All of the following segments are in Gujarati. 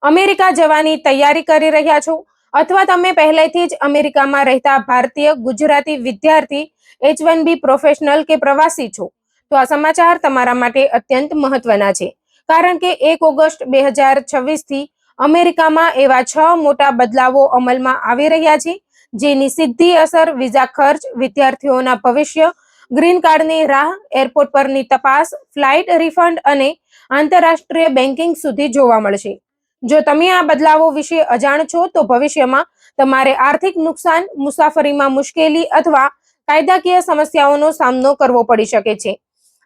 અમેરિકા જવાની તૈયારી કરી રહ્યા છો અથવા તમે પહેલેથી જ અમેરિકામાં રહેતા ભારતીય ગુજરાતી વિદ્યાર્થી H1B પ્રોફેશનલ કે પ્રવાસી છો તો આ સમાચાર તમારા માટે અત્યંત મહત્વના છે, કારણ કે 1 ઓગસ્ટ 2026 થી અમેરિકામાં એવા 6 મોટા બદલાવો અમલમાં આવી રહ્યા છે જેની સીધી અસર વિઝા ખર્ચ, વિદ્યાર્થીઓના ભવિષ્ય, ગ્રીન કાર્ડની રાહ, એરપોર્ટ પરની તપાસ, ફ્લાઇટ રિફંડ અને આંતરરાષ્ટ્રીય બેન્કિંગ સુધી જોવા મળશે. જો તમે આ બદલાવો વિશે અજાણ છો તો ભવિષ્યમાં તમારે આર્થિક નુકસાન, મુસાફરીમાં મુશ્કેલી અથવા કાયદાકીય સમસ્યાઓનો સામનો કરવો પડી શકે છે.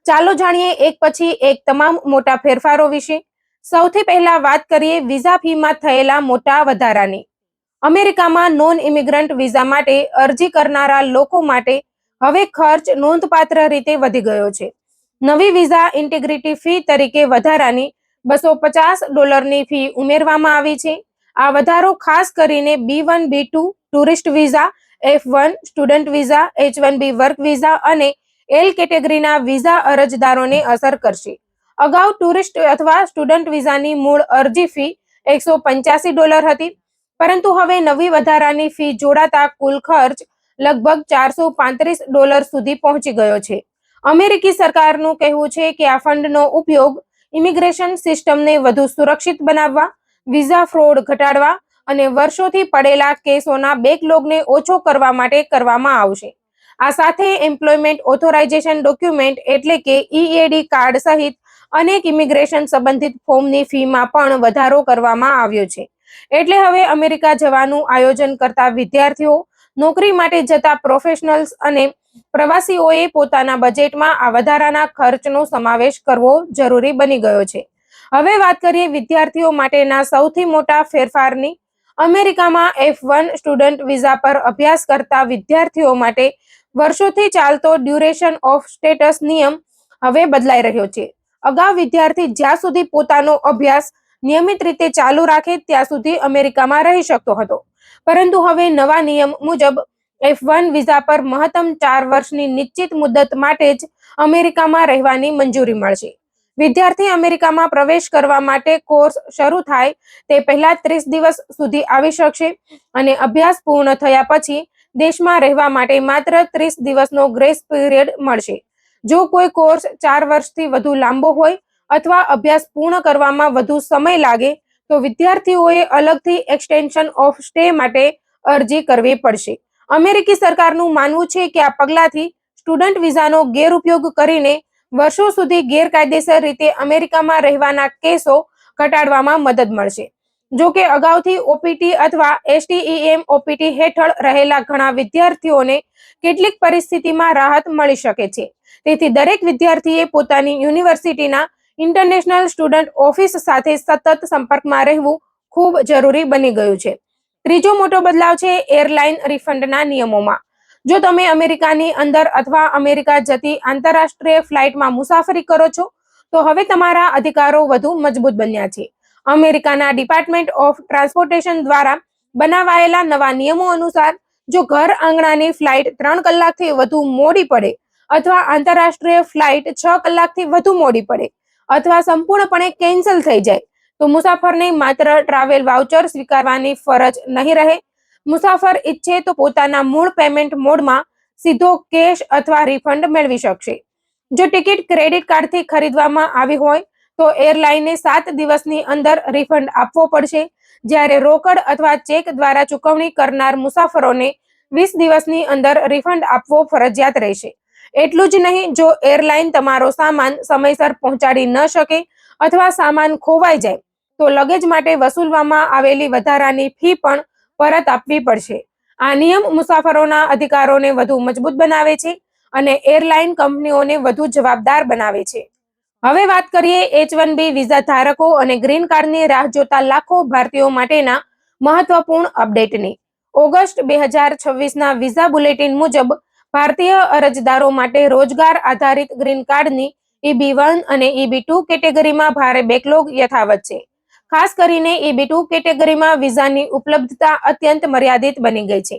ચાલો જાણીએ એક પછી એક તમામ મોટા ફેરફારો વિશે. સૌથી પહેલા વાત કરીએ વિઝા ફીમાં થયેલા મોટા વધારાની. અમેરિકામાં નોન ઇમિગ્રન્ટ વિઝા માટે અરજી કરનારા લોકો માટે હવે ખર્ચ નોંધપાત્ર રીતે વધી ગયો છે. નવી વિઝા ઇન્ટિગ્રિટી ફી તરીકે વધારાની $250 ફી ઉમેરવામાં આવી છે. આ વધારો ખાસ કરીને B1, B2 tourist visa, F1 student visa, H1B work visa અને L કેટેગરીના વિઝા અરજદારોને અસર કરશે. અગાઉ ટુરિસ્ટ અથવા સ્ટુડન્ટ વિઝાની મૂળ અરજી ફી $185 હતી, પરંતુ હવે નવી વધારાની ફી જોડાતા કુલ ખર્ચ લગભગ $435 સુધી પહોંચી ગયો છે. અમેરિકી સરકારનું કહેવું છે કે આ ફંડનો ઉપયોગ ઇમિગ્રેશન સિસ્ટમને વધુ સુરક્ષિત બનાવવા, વિઝા ફ્રોડ ઘટાડવા અને વર્ષોથી પડેલા કેસોના બેકલોગને ઓછો કરવા માટે કરવામાં આવશે. આ સાથે એમ્પ્લોયમેન્ટ ઓથોરાઇઝેશન ડોક્યુમેન્ટ એટલે કે EAD કાર્ડ સહિત અનેક ઇમિગ્રેશન સંબંધિત ફોર્મની ફીમાં પણ વધારો કરવામાં આવ્યો છે. એટલે હવે અમેરિકા જવાનું આયોજન કરતા વિદ્યાર્થીઓ, નોકરી માટે જતા પ્રોફેશનલ્સ અને પ્રવાસીઓએ પોતાના બજેટમાં આ વધારાના ખર્ચનો સમાવેશ કરવો જરૂરી બની ગયો છે. હવે વાત કરીએ વિદ્યાર્થીઓ માટેના સૌથી મોટા ફેરફારની. અમેરિકામાં F1 સ્ટુડન્ટ વિઝા પર અભ્યાસ કરતા વિદ્યાર્થીઓ માટે વર્ષોથી ચાલતો ડ્યુરેશન ઓફ સ્ટેટસ નિયમ હવે બદલાઈ રહ્યો છે. અગાઉ વિદ્યાર્થી જ્યાં સુધી પોતાનો અભ્યાસ નિયમિત રીતે ચાલુ રાખે ત્યાં સુધી અમેરિકામાં રહી શકતો હતો, પરંતુ હવે નવા નિયમ મુજબ F1 વિઝા પર મહત્તમ 4 વર્ષની નિશ્ચિત મુદ્દત માટે જ અમેરિકામાં રહેવાની મંજૂરી મળશે. વિદ્યાર્થી અમેરિકામાં પ્રવેશ કરવા માટે કોર્સ શરૂ થાય તે પહેલા 30 દિવસ સુધી આવી શકશે અને અભ્યાસ પૂર્ણ થયા પછી દેશમાં રહેવા માટે માત્ર 30 દિવસનો ગ્રેસ પીરિયડ મળશે. જો કોઈ કોર્સ 4 વર્ષથી વધુ લાંબો હોય અથવા અભ્યાસ પૂર્ણ કરવામાં વધુ સમય લાગે તો વિદ્યાર્થીઓએ અલગથી એક્સટેન્શન ઓફ સ્ટે માટે અરજી કરવી પડશે. અમેરિકી સરકારનું માનવું છે કે આ પગલાંથી સ્ટુડન્ટ વિઝાનો ગેરઉપયોગ કરીને વર્ષો સુધી ગેરકાયદેસર રીતે અમેરિકામાં રહેવાના કેસો ઘટાડવામાં મદદ મળશે. જો કે અગાઉથી OPT અથવા STEM OPT હેઠળ રહેલા ઘણા વિદ્યાર્થીઓને કેટલીક પરિસ્થિતિમાં રાહત મળી શકે છે. તેથી દરેક વિદ્યાર્થીએ પોતાની યુનિવર્સિટીના ઇન્ટરનેશનલ સ્ટુડન્ટ ઓફિસ સાથે સતત સંપર્કમાં રહેવું ખૂબ જરૂરી બની ગયું છે. ત્રીજો મોટો બદલાવ છે એરલાઇન રિફંડના નિયમોમાં. જો તમે અમેરિકાની અંદર અથવા અમેરિકા જતી આંતરરાષ્ટ્રીય ફ્લાઇટમાં મુસાફરી કરો છો તો હવે તમારા અધિકારો વધુ મજબૂત બન્યા છે. અમેરિકાના ડિપાર્ટમેન્ટ ઓફ ટ્રાન્સપોર્ટેશન દ્વારા બનાવાયેલા નવા નિયમો અનુસાર જો ઘર આંગણાની ફ્લાઇટ 3 કલાકથી વધુ મોડી પડે અથવા આંતરરાષ્ટ્રીય ફ્લાઇટ 6 કલાકથી વધુ મોડી પડે અથવા સંપૂર્ણપણે કેન્સલ થઈ જાય તો મુસાફરને માત્ર ટ્રાવેલ વાઉચર સ્વીકારવાની ફરજ નહીં રહે. મુસાફર ઈચ્છે તો પોતાના મૂળ પેમેન્ટ મોડમાં સીધો કેશ અથવા રિફંડ મેળવી શકશે. જો ટિકિટ ક્રેડિટ કાર્ડથી ખરીદવામાં આવી હોય તો એરલાઇને 7 દિવસની અંદર રિફંડ આપવો પડશે, જ્યારે રોકડ અથવા ચેક દ્વારા ચૂકવણી કરનાર મુસાફરોને 20 દિવસની અંદર રિફંડ આપવો ફરજિયાત રહેશે. એટલું જ નહીં, જો એરલાઇન તમારો સામાન સમયસર પહોંચાડી ન શકે અથવા સામાન ખોવાઈ જાય તો લગેજ માટે વસૂલવામાં આવેલી વધારાની ફી પણ પરત આપવી પડશે. આ નિયમ મુસાફરોના અધિકારોને વધુ મજબૂત બનાવે છે અને એરલાઇન કંપનીઓને વધુ જવાબદાર બનાવે છે. હવે વાત કરીએ H1B વિઝા ધારકો અને ગ્રીન કાર્ડની રાહ જોતા લાખો ભારતીયો માટેના મહત્વપૂર્ણ અપડેટની. ઓગસ્ટ 2026ના વિઝા બુલેટિન મુજબ ભારતીય અરજદારો માટે રોજગાર આધારિત ગ્રીન કાર્ડની EB1 અને EB2 કેટેગરીમાં ભારે બેકલોગ યથાવત છે. ખાસ કરીને EB2 કેટેગરીમાં વિઝાની ઉપલબ્ધતા અત્યંત મર્યાદિત બની ગઈ છે,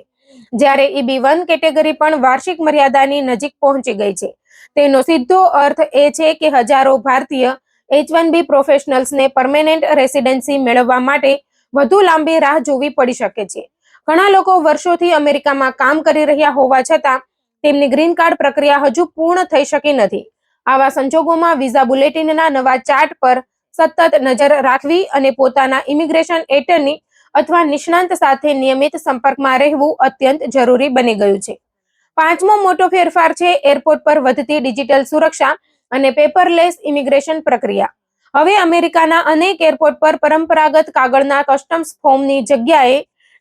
જ્યારે EB1 કેટેગરી પણ વાર્ષિક મર્યાદાની નજીક પહોંચી ગઈ છે. તેનો સીધો અર્થ એ છે કે હજારો ભારતીય H1B પ્રોફેશનલ્સને પરમેનન્ટ રેસિડેન્સી મેળવવા માટે વધુ લાંબી રાહ જોવી પડી શકે છે. ઘણા લોકો વર્ષોથી અમેરિકામાં કામ કરી રહ્યા હોવા છતાં તેમની ગ્રીન કાર્ડ પ્રક્રિયા હજુ પૂર્ણ થઈ શકી નથી. આવા સંજોગોમાં વિઝા બુલેટિનના નવા ચાર્ટ પર સતત નજર રાખવી અને પોતાના ઇમિગ્રેશન એટર્ની અથવા નિષ્ણાંત સાથે નિયમિત સંપર્કમાં રહેવું અત્યંત જરૂરી બની ગયું છે. પાંચમો મોટો ફેરફાર છે એરપોર્ટ પર વધતી ડિજિટલ સુરક્ષા અને પેપરલેસ ઇમિગ્રેશન પ્રક્રિયા. હવે અમેરિકાના અનેક એરપોર્ટ પર પરંપરાગત કાગળના કસ્ટમ્સ ફોર્મની જગ્યાએ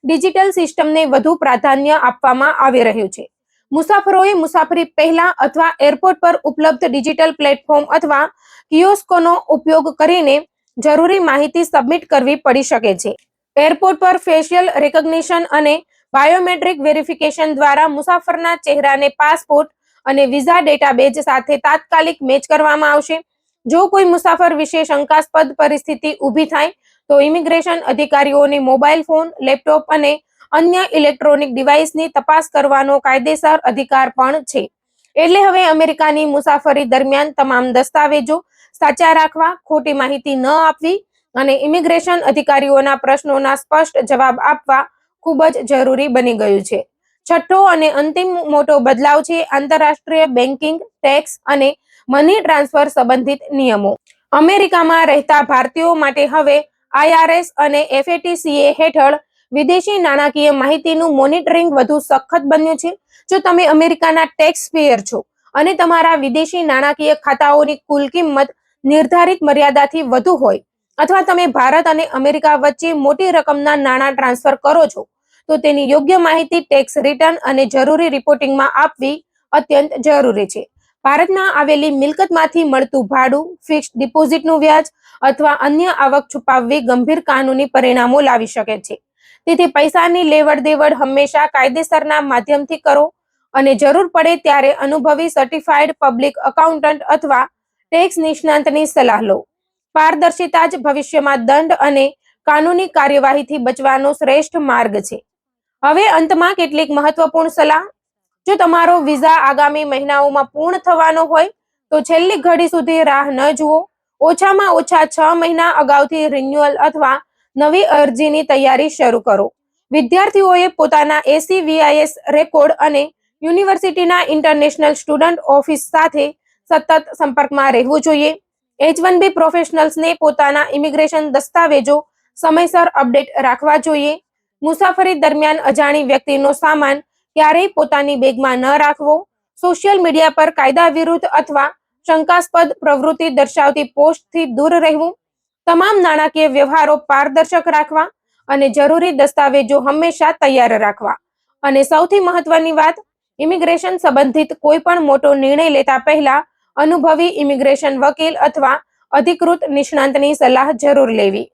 ડિજિટલ સિસ્ટમને વધુ પ્રાધાન્ય આપવામાં આવી રહ્યું છે. મુસાફરોએ મુસાફરી પહેલા અથવા એરપોર્ટ પર ઉપલબ્ધ ડિજિટલ પ્લેટફોર્મ અથવા કિયોસ્કોનો ઉપયોગ કરીને જરૂરી માહિતી સબમિટ કરવી પડી શકે છે. એરપોર્ટ પર ફેશિયલ રેકગ્નિશન અને બાયોમેટ્રિક વેરિફિકેશન દ્વારા મુસાફરના ચહેરાને પાસપોર્ટ અને વિઝા ડેટાબેઝ સાથે તાત્કાલિક મેચ કરવામાં આવશે. જો કોઈ મુસાફર વિશે શંકાસ્પદ પરિસ્થિતિ ઊભી થાય તો ઇમિગ્રેશન અધિકારીઓને મોબાઈલ ફોન, લેપટોપ અને અન્ય ઇલેક્ટ્રોનિક ડિવાઇસની તપાસ કરવાનો કાયદેસર અધિકાર પણ છે. એટલે હવે અમેરિકાની મુસાફરી દરમિયાન તમામ દસ્તાવેજો સાચા રાખવા, ખોટી માહિતી ન આપવી અને ઇમિગ્રેશન અધિકારીઓના પ્રશ્નોના સ્પષ્ટ જવાબ આપવા ખૂબ જ જરૂરી બની ગયું છે. છઠ્ઠો અને અંતિમ મોટો બદલાવ છે આંતરરાષ્ટ્રીય બેન્કિંગ, ટેક્સ અને મની ટ્રાન્સફર સંબંધિત નિયમો. અમેરિકામાં રહેતા ભારતીયો માટે હવે IRS અને FATCA હેઠળ વિદેશી નાણાકીય માહિતીનું મોનિટરિંગ વધુ સખત બન્યું છે. જો તમે અમેરિકાના ટેક્સ પેયર છો અને તમારા વિદેશી નાણાકીય ખાતાઓની કુલ કિંમત નિર્ધારિત મર્યાદાથી વધુ હોય અથવા તમે ભારત અને અમેરિકા વચ્ચે મોટી રકમના નાણાં ટ્રાન્સફર કરો છો તો તેની યોગ્ય માહિતી ટેક્સ રિટર્ન અને જરૂરી રિપોર્ટિંગમાં આપવી અત્યંત જરૂરી છે. ભારતમાં આવેલી મિલકતમાંથી મળતું ભાડું, ફિક્સ્ડ ડિપોઝિટનું વ્યાજ અથવા અન્ય આવક છુપાવવી ગંભીર કાનૂની પરિણામો લાવી શકે છે. તેથી પૈસાની લેવડ દેવડ હંમેશા કાયદેસરના માધ્યમથી કરો અને જરૂર પડે ત્યારે અનુભવી સર્ટિફાઈડ પબ્લિક એકાઉન્ટન્ટ અથવા ટેક્સ નિષ્ણાંતની સલાહ લો. પારદર્શિતા જ ભવિષ્યમાં દંડ અને કાનૂની કાર્યવાહીથી બચવાનો શ્રેષ્ઠ માર્ગ છે. હવે અંતમાં કેટલીક મહત્વપૂર્ણ સલાહ. જો તમારો વિઝા આગામી મહિનાઓમાં પૂર્ણ થવાનો હોય તો છેલ્લી ઘડી સુધી રાહ ન જુઓ. ઓછામાં ઓછા 6 મહિના અગાઉથી રિન્યુઅલ અથવા નવી અરજીની તૈયારી શરૂ કરો. વિદ્યાર્થીઓએ પોતાના ACVIS રેકોર્ડ અને યુનિવર્સિટીના ઇન્ટરનેશનલ સ્ટુડન્ટ ઓફિસ સાથે સતત સંપર્કમાં રહેવું જોઈએ. H1B પ્રોફેશનલ્સને પોતાના ઇમિગ્રેશન દસ્તાવેજો સમયસર અપડેટ રાખવા જોઈએ. મુસાફરી દરમિયાન અજાણી વ્યક્તિનો સામાન ક્યારેય પોતાની બેગમાં ન રાખવો. સોશિયલ મીડિયા પર કાયદા વિરુદ્ધ અથવા શંકાસ્પદ પ્રવૃત્તિ દર્શાવતી પોસ્ટથી દૂર રહેવું. તમામ નાણાકીય વ્યવહારો પારદર્શક રાખવા અને જરૂરી દસ્તાવેજો હંમેશા તૈયાર રાખવા. અને સૌથી મહત્વની વાત, ઇમિગ્રેશન સંબંધિત કોઈ પણ મોટો નિર્ણય લેતા પહેલા અનુભવી ઇમિગ્રેશન વકીલ અથવા અધિકૃત નિષ્ણાંતની સલાહ જરૂર લેવી.